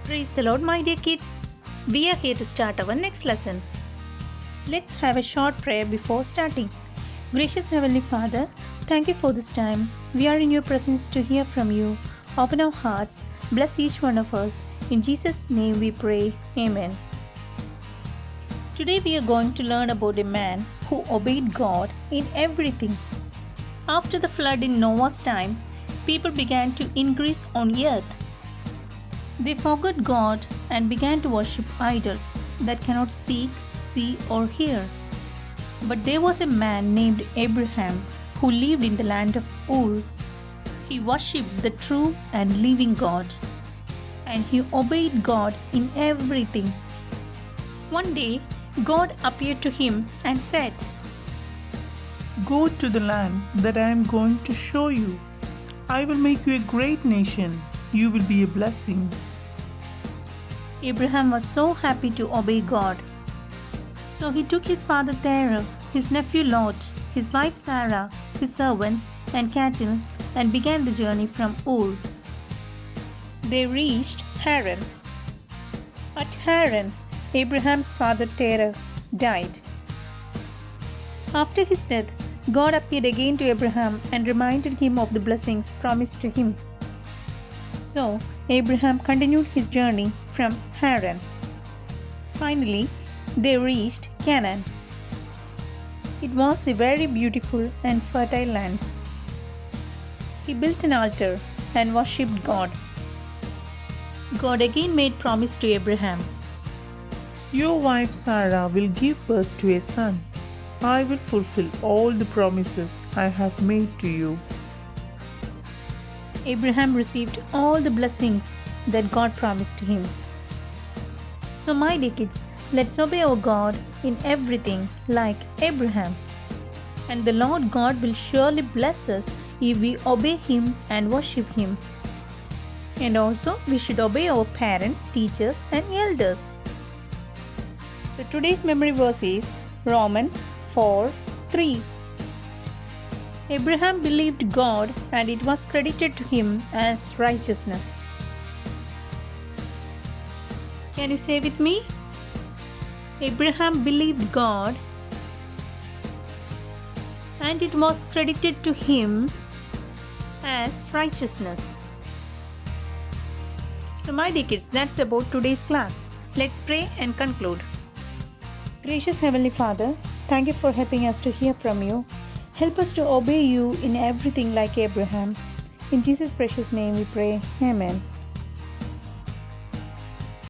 Praise the Lord, my dear kids. We are here to start our next lesson. Let's have a short prayer before starting. Gracious Heavenly Father, thank you for this time. We are in your presence to hear from you. Open our hearts. Bless each one of us. In Jesus' name we pray. Amen. Today we are going to learn about a man who obeyed God in everything. After the flood in Noah's time, people began to increase on earth. They forgot God and began to worship idols that cannot speak, see, or hear. But there was a man named Abraham who lived in the land of Ur. He worshipped the true and living God, and he obeyed God in everything. One day, God appeared to him and said, "Go to the land that I am going to show you. I will make you a great nation. You will be a blessing." Abraham was so happy to obey God. So he took his father Terah, his nephew Lot, his wife Sarah, his servants and cattle, and began the journey from Ur. They reached Haran. At Haran, Abraham's father Terah died. After his death, God appeared again to Abraham and reminded him of the blessings promised to him. So, Abraham continued his journey from Haran. Finally, they reached Canaan. It was a very beautiful and fertile land. He built an altar and worshipped God. God again made promise to Abraham. Your wife Sarah will give birth to a son. I will fulfill all the promises I have made to you. Abraham received all the blessings that God promised him. So, my dear kids, let's obey our God in everything like Abraham. And the Lord God will surely bless us if we obey Him and worship Him. And also, we should obey our parents, teachers, and elders. So, today's memory verse is Romans 4:3. Abraham believed God and it was credited to him as righteousness. Can you say with me? Abraham believed God and it was credited to him as righteousness. So, my dear kids, that's about today's class. Let's pray and conclude. Gracious Heavenly Father, thank you for helping us to hear from you. Help us to obey you in everything like Abraham. In Jesus' precious name we pray. Amen.